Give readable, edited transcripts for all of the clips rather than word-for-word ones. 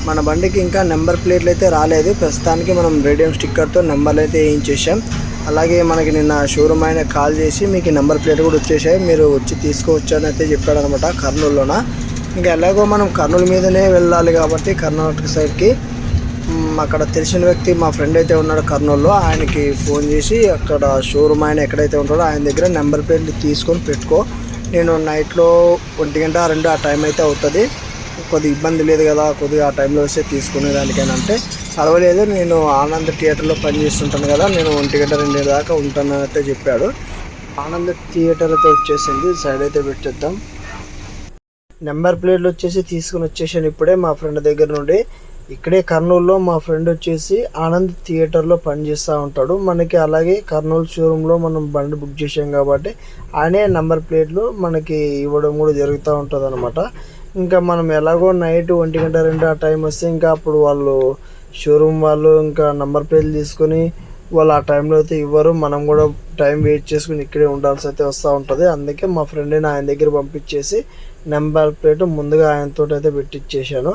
మన బండికి ఇంకా నెంబర్ ప్లేట్లు అయితే రాలేదు. ప్రస్తుతానికి మనం రేడియం స్టిక్కర్తో నెంబర్లు అయితే వేయించేసాం. అలాగే మనకి నిన్న షోరూమ్ ఆయన కాల్ చేసి మీకు నెంబర్ ప్లేట్ కూడా వచ్చేసాయి, మీరు వచ్చి తీసుకోవచ్చు అని అయితే చెప్పాడు అనమాట కర్నూలులోన. ఇంకా ఎలాగో మనం కర్నూలు మీదనే వెళ్ళాలి కాబట్టి కర్ణాటక సైడ్కి అక్కడ తెలిసిన వ్యక్తి మా ఫ్రెండ్ అయితే ఉన్నాడు కర్నూలులో, ఆయనకి ఫోన్ చేసి అక్కడ షోరూమ్ ఆయన ఎక్కడైతే ఉంటాడో ఆయన దగ్గర నెంబర్ ప్లేట్లు తీసుకొని పెట్టుకో, నేను నైట్లో 1 గంట 2 ఆ టైం అయితే అవుతుంది, కొద్దిగా ఇబ్బంది లేదు కదా, కొద్దిగా ఆ టైంలో వస్తే తీసుకునేదానికైనా అంటే పర్వాలేదు, నేను ఆనంద్ థియేటర్లో పనిచేస్తుంటాను కదా, నేను 1 గంట 2 దాకా ఉంటాను అయితే చెప్పాడు. ఆనంద్ థియేటర్ అయితే వచ్చేసింది, సైడ్ అయితే పెట్టేద్దాం. నెంబర్ ప్లేట్లు వచ్చేసి తీసుకుని వచ్చేసాను ఇప్పుడే మా ఫ్రెండ్ దగ్గర నుండి. ఇక్కడే కర్నూలులో మా ఫ్రెండ్ వచ్చేసి ఆనంద్ థియేటర్లో పనిచేస్తూ ఉంటాడు. మనకి అలాగే కర్నూలు షోరూంలో మనం బండి బుక్ చేసాం కాబట్టి ఆయనే నెంబర్ ప్లేట్లు మనకి ఇవ్వడం కూడా జరుగుతూ ఉంటుంది అనమాట. ఇంకా మనం ఎలాగో నైట్ 1 గంట 2 ఆ టైం వస్తే ఇంకా అప్పుడు వాళ్ళు షోరూమ్ వాళ్ళు ఇంకా నెంబర్ ప్లేట్లు తీసుకొని వాళ్ళు ఆ టైంలో అయితే ఇవ్వరు, మనం కూడా టైం వెయిట్ చేసుకుని ఇక్కడే ఉండాల్సి అయితే వస్తూ ఉంటుంది. అందుకే మా ఫ్రెండ్ని ఆయన దగ్గర పంపించేసి నెంబర్ ప్లేట్ ముందుగా ఆయనతో అయితే పెట్టించేసాను.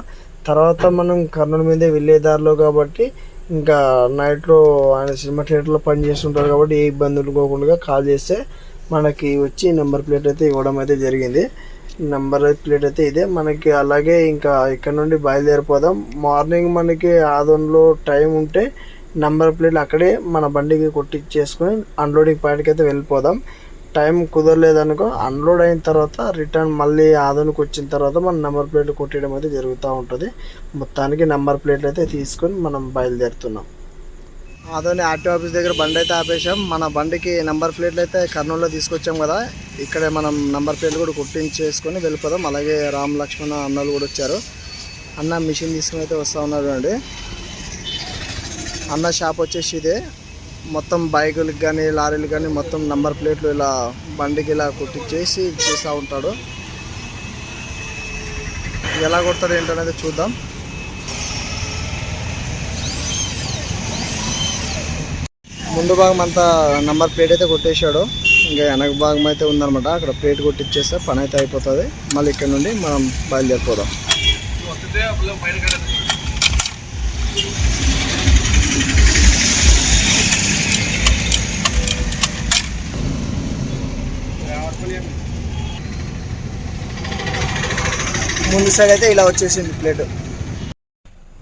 తర్వాత మనం కర్నూలు మీదే వెళ్ళే దారిలో కాబట్టి ఇంకా నైట్లో ఆయన సినిమా థియేటర్లో పనిచేస్తుంటారు కాబట్టి ఏ ఇబ్బందులు పోకుండా కాల్ చేస్తే మనకి వచ్చి నెంబర్ ప్లేట్ అయితే ఇవ్వడం అయితే జరిగింది. నెంబర్ ప్లేట్ అయితే ఇదే మనకి. అలాగే ఇంకా ఇక్కడ నుండి బయలుదేరిపోదాం. మార్నింగ్ మనకి ఆదోన్లో టైం ఉంటే నెంబర్ ప్లేట్లు అక్కడే మన బండికి కొట్టించేసుకొని అన్లోడింగ్ పాయింట్కి అయితే వెళ్ళిపోదాం. టైం కుదరలేదనుకో అన్లోడ్ అయిన తర్వాత రిటర్న్ మళ్ళీ ఆదోన్కి వచ్చిన తర్వాత మనం నెంబర్ ప్లేట్లు కొట్టడం అయితే జరుగుతూ ఉంటుంది. మొత్తానికి నెంబర్ ప్లేట్లు అయితే తీసుకొని మనం బయలుదేరుతున్నాం. ఆదోని ఆర్టీఓ ఆఫీస్ దగ్గర బండి అయితే ఆపేసాం. మన బండికి నెంబర్ ప్లేట్లు అయితే కర్నూలులో తీసుకొచ్చాం కదా, ఇక్కడే మనం నెంబర్ ప్లేట్లు కూడా కుట్టించేసుకొని వెళ్ళిపోదాం. అలాగే రామ్ లక్ష్మణ అన్నలు కూడా వచ్చారు. అన్న మిషన్ తీసుకుని అయితే వస్తూ ఉన్నారు అండి. అన్న షాప్ వచ్చేసి ఇదే, మొత్తం బైకులకు కానీ లారీలకు కానీ మొత్తం నెంబర్ ప్లేట్లు ఇలా బండికి ఇలా కుట్టించేసి చేస్తూ ఉంటాడు. ఎలా కొడతాడు ఏంటనేది చూద్దాం. ముందు భాగం అంతా నెంబర్ ప్లేట్ అయితే కొట్టేశాడు, ఇంకా వెనక భాగం అయితే ఉందన్నమాట. అక్కడ ప్లేట్ కొట్టించేస్తే పని అయితే అయిపోతుంది. మళ్ళీ ఇక్కడ నుండి మనం బయలుదేరిపోదాం. ముందు సైడ్ అయితే ఇలా వచ్చేసింది ప్లేట్.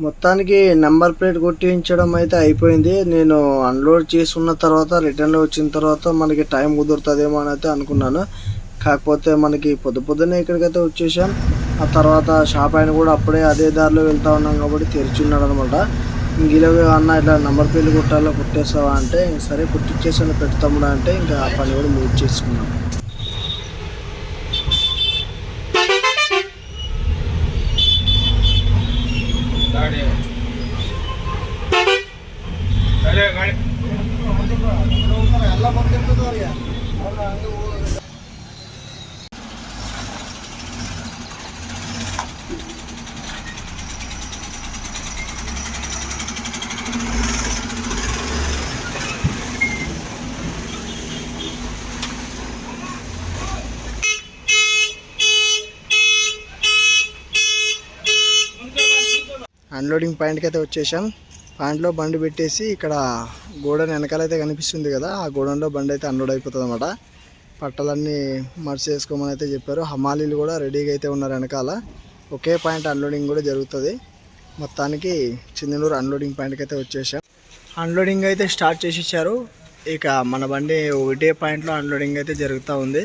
మొత్తానికి నెంబర్ ప్లేట్ కొట్టించడం అయితే అయిపోయింది. నేను అన్లోడ్ చేసుకున్న తర్వాత రిటర్న్లో వచ్చిన తర్వాత మనకి టైం కుదురుతుందేమో అని అయితే అనుకున్నాను. కాకపోతే మనకి పొద్దున్నే ఇక్కడికైతే వచ్చేసాం. ఆ తర్వాత షాప్ ఆయన కూడా అప్పుడే అదే దారిలో వెళ్తూ ఉన్నాం కాబట్టి తెరిచి ఉన్నాడు అనమాట. ఇంగిలోగా అన్న ఇట్లా నెంబర్ ప్లేట్లు కొట్టాలో కొట్టేస్తావా అంటే సరే కొట్టించేసాను పెడతాముడా అంటే ఇంకా ఆ పని కూడా మూవ్ చేసుకున్నాం. అన్లోడింగ్ పాయింట్కి అయితే వచ్చేసాం. పాయింట్లో బండి పెట్టేసి ఇక్కడ గోడౌన్ వెనకాలైతే కనిపిస్తుంది కదా, ఆ గోడౌన్లో బండి అయితే అన్లోడ్ అయిపోతుంది అన్నమాట. పట్టలన్నీ మర్చి వేసుకోమని అయితే చెప్పారు. హమాలీలు కూడా రెడీగా అయితే ఉన్నారు వెనకాల. ఒకే పాయింట్ అన్లోడింగ్ కూడా జరుగుతుంది. మొత్తానికి చిందనూరు అన్లోడింగ్ పాయింట్కి అయితే వచ్చేసాం. అన్లోడింగ్ అయితే స్టార్ట్ చేసేసారు. ఇక మన బండి ఒకటే పాయింట్లో అన్లోడింగ్ అయితే జరుగుతూ ఉంది.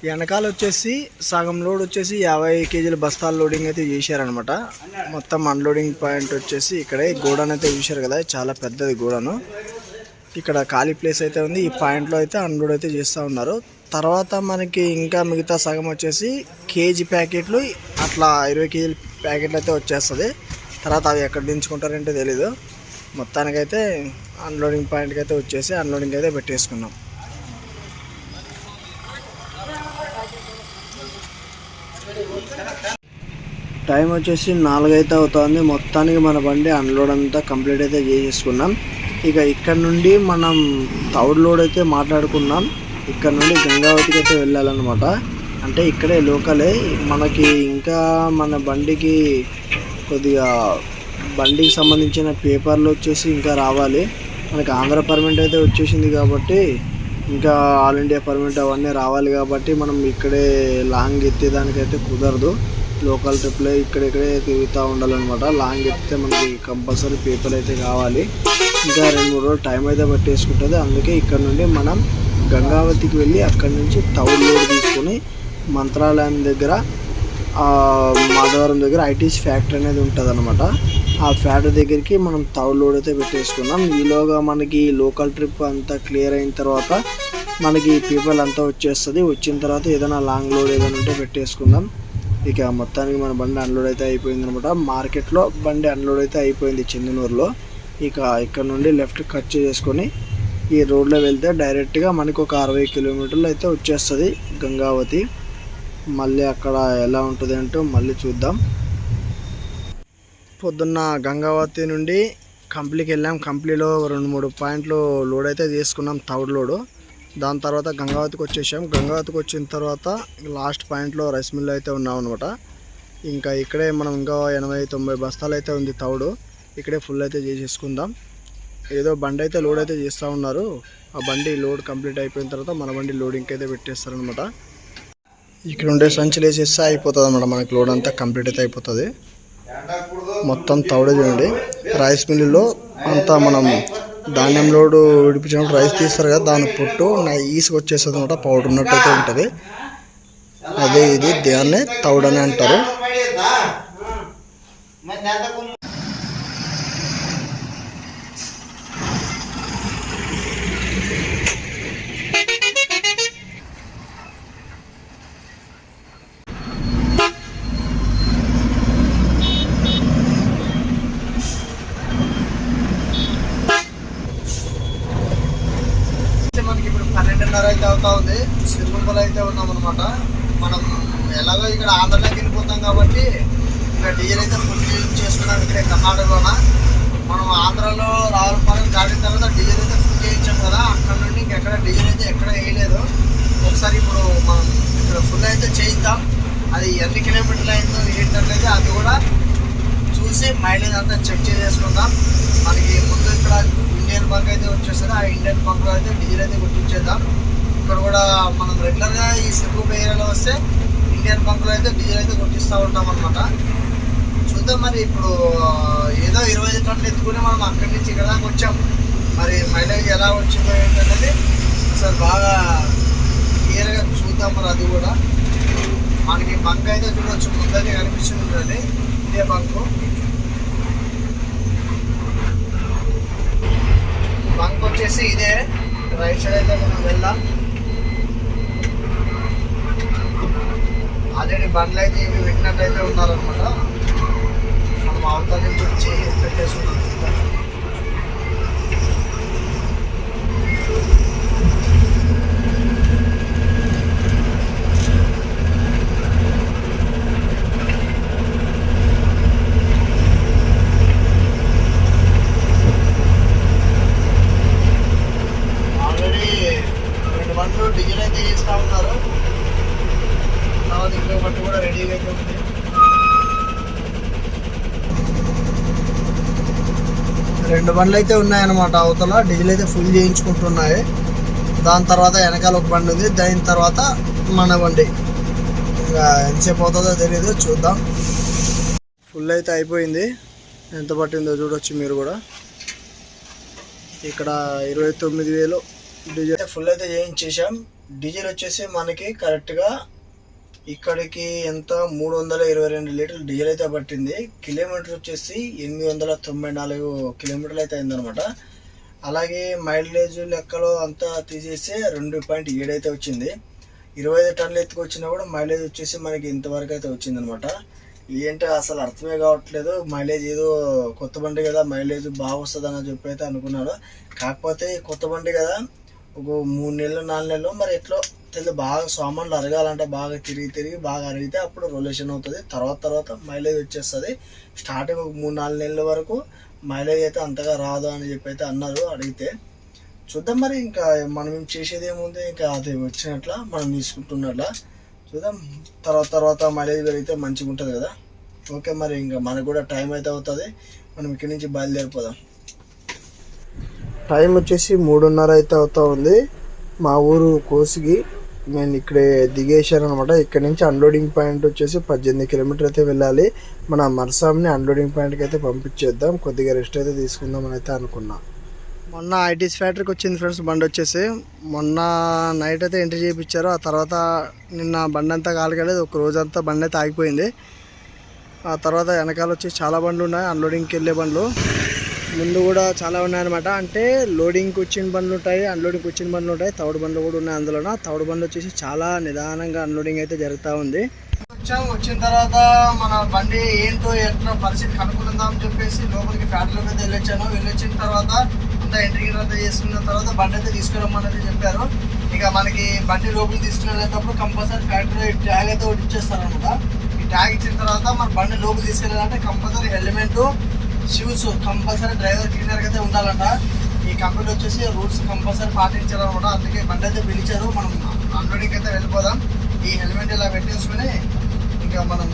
వెనకాల వచ్చేసి సగం లోడ్ వచ్చేసి 50 కేజీల బస్తాల లోడింగ్ అయితే చేశారనమాట. మొత్తం అన్లోడింగ్ పాయింట్ వచ్చేసి ఇక్కడే గోడౌన్ అయితే చూశారు కదా, చాలా పెద్దది గోడౌన్. ఇక్కడ ఖాళీ ప్లేస్ అయితే ఉంది. ఈ పాయింట్లో అయితే అన్లోడ్ అయితే చేస్తూ ఉన్నారు. తర్వాత మనకి ఇంకా మిగతా సగం వచ్చేసి కేజీ ప్యాకెట్లు అట్లా 20 కేజీల ప్యాకెట్లు అయితే వచ్చేస్తుంది. తర్వాత అవి ఎక్కడ దించుకుంటారంటే తెలీదు. మొత్తానికైతే అన్లోడింగ్ పాయింట్కి అయితే వచ్చేసి అన్లోడింగ్ అయితే పెట్టేసుకున్నాం. టైం వచ్చేసి 4 అయితే అవుతుంది. మొత్తానికి మన బండి అన్లోడ్ అంతా కంప్లీట్ అయితే చేసేసుకున్నాం. ఇక ఇక్కడ నుండి మనం థర్డ్ లోడ్ అయితే మాట్లాడుకున్నాం. ఇక్కడ నుండి గంగావతికి అయితే వెళ్ళాలన్నమాట. అంటే ఇక్కడే లోకలే మనకి. ఇంకా మన బండికి కొద్దిగా బండికి సంబంధించిన పేపర్లు వచ్చేసి ఇంకా రావాలి. మనకి ఆంధ్ర పర్మిట్ అయితే వచ్చేసింది కాబట్టి ఇంకా ఆల్ ఇండియా పర్మిట్ అవన్నీ రావాలి కాబట్టి మనం ఇక్కడే లాంగ్ ఎత్తేదానికైతే కుదరదు. లోకల్ ట్రిప్లే ఇక్కడిక్కడే తిరుగుతూ ఉండాలన్నమాట. లాంగ్ ఎత్తితే మనకి కంపల్సరీ పేపర్ అయితే కావాలి. ఇంకా 2-3 రోజులు టైం అయితే పట్టేసుకుంటుంది. అందుకే ఇక్కడ నుండి మనం గంగావతికి వెళ్ళి అక్కడి నుంచి తౌడు లోడ్ తీసుకొని మంత్రాలయం దగ్గర మాధవరం దగ్గర ఐటీసీ ఫ్యాక్టరీ అనేది ఉంటుంది అనమాట. ఆ ఫ్యాక్టరీ దగ్గరికి మనం తౌడు లోడ్ అయితే పెట్టేసుకున్నాం. ఈలోగా మనకి లోకల్ ట్రిప్ అంతా క్లియర్ అయిన తర్వాత మనకి పీపుల్ అంతా వచ్చేస్తుంది. వచ్చిన తర్వాత ఏదైనా లాంగ్ లోడ్ ఏదైనా ఉంటే పెట్టేసుకుందాం. ఇక మొత్తానికి మన బండి అన్లోడ్ అయితే అయిపోయింది అనమాట. మార్కెట్లో బండి అన్లోడ్ అయితే అయిపోయింది చెందునూరులో. ఇక ఇక్కడ నుండి లెఫ్ట్ కట్ చేసుకొని ఈ రోడ్లో వెళ్తే డైరెక్ట్గా మనకు ఒక 60 కిలోమీటర్లు అయితే వచ్చేస్తుంది గంగావతి. మళ్ళీ అక్కడ ఎలా ఉంటుంది అంటూ మళ్ళీ చూద్దాం. పొద్దున్న గంగావతి నుండి కంప్లీకి వెళ్ళాం. కంప్లీలో 2-3 పాయింట్లు లోడ్ అయితే తీసుకున్నాం తౌడు లోడు. దాని తర్వాత గంగావతికి వచ్చేసాం. గంగావతికి వచ్చిన తర్వాత లాస్ట్ పాయింట్లో రైస్ మిల్ అయితే ఉన్నాం అనమాట. ఇంకా ఇక్కడే మనం ఇంకా 80-90 బస్తాలు అయితే ఉంది తౌడు. ఇక్కడే ఫుల్ అయితే చేసేసుకుందాం. ఏదో బండి అయితే లోడ్ అయితే చేస్తూ ఉన్నారు. ఆ బండి లోడ్ కంప్లీట్ అయిపోయిన తర్వాత మన బండి లోడింగ్కి అయితే పెట్టేస్తారనమాట. ఇక్కడ ఉండే సంచులు వేసేస్తే అయిపోతుంది అనమాట. మనకి లోడ్ అంతా కంప్లీట్ అయితే అయిపోతుంది. మొత్తం తౌడే చూడండి. రైస్ మిల్లులో అంతా మనం ధాన్యం లోడు విడిపించినప్పుడు రైస్ తీస్తారు కదా, దాని పొట్టు ఈసుకు వచ్చేస్తుంది అనమాట. పౌడర్ ఉన్నట్టయితే ఉంటుంది. అదే ఇది దాన్నే తౌడని అంటారు. మనకి ఇప్పుడు 12:30 అయితే అవుతా ఉంది. సిరుగుంపలు అయితే ఉన్నాం అనమాట. మనం ఎలాగో ఇక్కడ ఆంధ్రలోకి వెళ్ళిపోతాం కాబట్టి ఇక్కడ డీజిల్ అయితే ఫుల్ యూజ్ చేసుకున్నాం. ఇక్కడ కర్ణాటకలోన మనం ఆంధ్రాలో రావులపాలెం దాటిన తర్వాత డీజిల్ అయితే ఫుల్ చేయించాం కదా. అక్కడ నుండి ఇంకెక్కడ డీజిల్ అయితే ఎక్కడ వేయలేదు. ఒకసారి ఇప్పుడు మనం ఇక్కడ ఫుల్ అయితే చేయిద్దాం. అది ఎన్ని కిలోమీటర్లు అయిందో ఏంటనేది అది కూడా చూసి మైలేజ్ అంతా చెక్ చేసుకుందాం. మనకి ముందు ఇక్కడ ఇండియన్ బంక్ అయితే వచ్చేస్తుంది. ఆ ఇండియన్ బంక్లో అయితే డీజిల్ అయితే కొట్టించేద్దాం. ఇక్కడ కూడా మనం రెగ్యులర్గా ఈ సిరుగు ఏరియాలో వస్తే ఇండియన్ బంక్లో అయితే డీజిల్ అయితే కొట్టిస్తూ ఉంటాం అనమాట. చూద్దాం మరి. ఇప్పుడు ఏదో 25 టన్నులు ఎత్తుకుని మనం అక్కడి నుంచి ఇక్కడ దాకా వచ్చాం. మరి మైలేజ్ ఎలా వచ్చిందో ఏంటనేది అసలు బాగా క్లియర్గా చూద్దాం. మరి అది కూడా మనకి బంక్ అయితే చూడవచ్చు. ముందరే కనిపిస్తుంది ఇదే బంకు. బంక్ వచ్చేసి ఇదే. రైట్ సైడ్ అయితే మనం వెళ్దాం. ఆల్రెడీ బండ్లు అయితే ఇవి పెట్టినట్టయితే ఉన్నారనమాట. మనం అవతల నుంచి వచ్చి పెట్టేసుకుంటాం. డీజిల్ అయితే చేస్తూ ఉన్నారు. తర్వాత ఇంకో బట్టి కూడా రెడీగా అయితే ఉంది. రెండు బండ్లు అయితే ఉన్నాయన్నమాట. అవతల డీజిల్ అయితే ఫుల్ చేయించుకుంటున్నాయి. దాని తర్వాత వెనకాల ఒక బండి ఉంది. దాని తర్వాత మన బండి. ఇంకా ఎంతసేపు అవుతుందో తెలియదు, చూద్దాం. ఫుల్ అయితే అయిపోయింది. ఎంత పట్టిందో చూడొచ్చు మీరు కూడా. ఇక్కడ 29,000 డీజిల్ ఫుల్ అయితే చేయించేసాం. డీజిల్ వచ్చేసి మనకి కరెక్ట్గా ఇక్కడికి ఎంత 322 లీటర్లు డీజిల్ అయితే పట్టింది. కిలోమీటర్ వచ్చేసి 894 కిలోమీటర్లు అయితే అయిందనమాట. అలాగే మైలేజ్ లెక్కలో అంతా తీసేసి 2.7 అయితే వచ్చింది. 25 టన్నులు ఎత్తుకొచ్చినా కూడా మైలేజ్ వచ్చేసి మనకి ఇంతవరకు అయితే వచ్చిందనమాట. ఏంటో అసలు అర్థమే కావట్లేదు. మైలేజ్ ఏదో కొత్త బండి కదా, మైలేజ్ బాగా వస్తుంది అని చెప్పి అయితే అనుకున్నాడు. కాకపోతే కొత్త బండి కదా, ఒక 3 నెలలు 4 నెలలు మరి ఎట్లో తెలియదు. బాగా సామాన్లు అరగాలంటే బాగా తిరిగి బాగా అరిగితే అప్పుడు రొలేషన్ అవుతుంది. తర్వాత మైలేజ్ వచ్చేస్తుంది. స్టార్టింగ్ ఒక 3-4 నెలల వరకు మైలేజ్ అయితే అంతగా రాదు అని చెప్పి అయితే అన్నారు అడిగితే. చూద్దాం మరి. ఇంకా మనం చేసేది ఏముంది, ఇంకా అది వచ్చినట్ల మనం తీసుకుంటున్నట్ల చూద్దాం. తర్వాత మైలేజ్ పెరిగితే మంచిగా ఉంటుంది కదా. ఓకే, మరి ఇంకా మనకు కూడా టైం అయితే అవుతుంది, మనం ఇక్కడి నుంచి బయలుదేరిపోదాం. టైం వచ్చేసి 3:30 అయితే అవుతా ఉంది. మా ఊరు కోసిగి, నేను ఇక్కడే దిగేశాను అనమాట. ఇక్కడ నుంచి అన్లోడింగ్ పాయింట్ వచ్చేసి 18 కిలోమీటర్ అయితే వెళ్ళాలి. మన మర్సాంని అన్లోడింగ్ పాయింట్కి అయితే పంపించేద్దాం, కొద్దిగా రెస్ట్ అయితే తీసుకుందాం అని అయితే అనుకున్నా. మొన్న ఐటీస్ ఫ్యాక్టరీకి వచ్చింది ఫ్రెండ్స్ బండి వచ్చేసి. మొన్న నైట్ అయితే ఎంట్రీ చేయించారు. ఆ తర్వాత నిన్న బండి అంతా కాలగలేదు, ఒక రోజంతా బండి అయితే ఆగిపోయింది. ఆ తర్వాత వెనకాల వచ్చి చాలా బండ్లు ఉన్నాయి, అన్లోడింగ్కి వెళ్ళే బండ్లు. ముందు కూడా చాలా ఉన్నాయన్నమాట. అంటే లోడింగ్కి వచ్చిన బండ్లు ఉంటాయి, అన్లోడింగ్కి వచ్చిన బండ్లు ఉంటాయి, తౌడు బండ్లు కూడా ఉన్నాయి. అందులోన తౌడు బండ్లు వచ్చేసి చాలా నిదానంగా అన్లోడింగ్ అయితే జరుగుతూ ఉంది. వచ్చిన తర్వాత మన బండి ఏంటో ఎట్లా పరిస్థితి కనుక్కుందాం చెప్పేసి లోపలికి ఫ్యాక్టరీలోకి అయితే వెళ్ళొచ్చిన తర్వాత అంతా ఎంట్రీ అంతా చేసుకున్న తర్వాత బండి అయితే తీసుకురమ్మని చెప్పారు. ఇక మనకి బండి లోపలికి తీసుకునేటప్పుడు కంపల్సరీ ఫ్యాక్టరీ ట్యాగ్ అయితే ఒకటి ఇచ్చేస్తారు అనమాట. ఈ ట్యాగ్ ఇచ్చిన తర్వాత మన బండి లోపలికి తీసుకెళ్ళాలంటే compulsory helmet, shoes compulsory, driver cleaner అయితే ఉండాలంట. ఈ కంపెనీ వచ్చేసి రూల్స్ కంపల్సరీ పాటించాలన్నమాట. అందుకే బండి అయితే పిలిచారు, మనం అన్లోడింగ్కి అయితే వెళ్ళిపోదాం. ఈ హెల్మెట్ ఇలా పెట్టేసుకుని ఇంకా మనం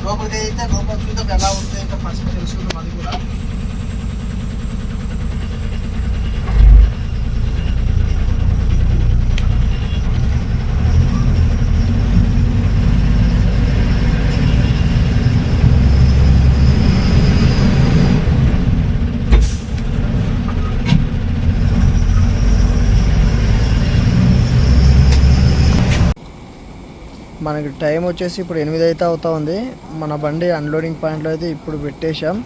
లోపలికి అయితే లోపల చూద్దాం ఎలా ఉంటుంది ఇంకా పరిస్థితి తెలుసుకుందాం. అది కూడా మనకి టైం వచ్చేసి ఇప్పుడు 8 అయితే అవుతా ఉంది. మన బండి అన్లోడింగ్ పాయింట్లో అయితే ఇప్పుడు పెట్టేశాం.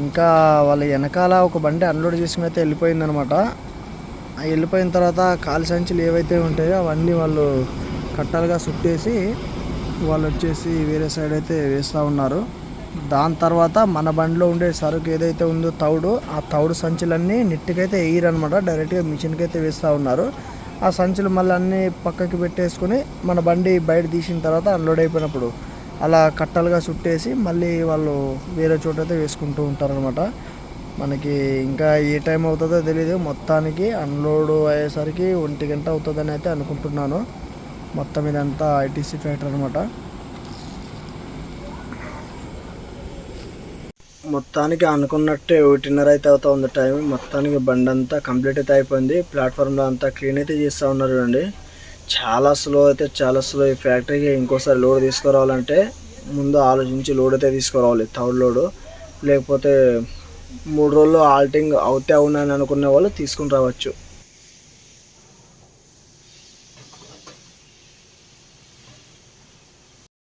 ఇంకా వాళ్ళ వెనకాల ఒక బండి అన్లోడ్ చేసుకుని అయితే వెళ్ళిపోయిందనమాట. వెళ్ళిపోయిన తర్వాత కాలి సంచులు ఏవైతే ఉంటాయో అవన్నీ వాళ్ళు కట్టాలుగా చుట్టేసి వాళ్ళు వచ్చేసి వేరే సైడ్ అయితే వేస్తూ ఉన్నారు. దాని తర్వాత మన బండిలో ఉండే సరుకు ఏదైతే ఉందో తౌడు, ఆ తౌడు సంచులన్నీ నెట్టికైతే వేయరనమాట, డైరెక్ట్గా మిషన్కి అయితే వేస్తూ ఉన్నారు. ఆ సంచులు మళ్ళీ అన్నీ పక్కకి పెట్టేసుకుని మన బండి బయట తీసిన తర్వాత అన్లోడ్ అయిపోయినప్పుడు అలా కట్టలుగా చుట్టేసి మళ్ళీ వాళ్ళు వేరే చోట అయితే వేసుకుంటూ ఉంటారనమాట. మనకి ఇంకా ఏ టైం అవుతుందో తెలియదు. మొత్తానికి అన్లోడ్ అయ్యేసరికి 1 గంట అవుతుందని అయితే అనుకుంటున్నాను. మొత్తం ఇదంతా ఐటీసీ ఫ్యాక్టరీ అనమాట. మొత్తానికి అనుకున్నట్టే 1:30 అయితే అవుతా ఉంది టైం. మొత్తానికి బండి అంతా కంప్లీట్ అయితే అయిపోయింది. ప్లాట్ఫామ్లో అంతా క్లీన్ అయితే చేస్తూ ఉన్నారు చూడండి. చాలా స్లో ఈ ఫ్యాక్టరీకి ఇంకోసారి లోడ్ తీసుకురావాలంటే ముందు ఆలోచించి లోడ్ అయితే తీసుకురావాలి, థర్డ్ లోడు. లేకపోతే 3 రోజులు ఆల్టింగ్ అవుతే అవునని అనుకునే వాళ్ళు తీసుకుని రావచ్చు.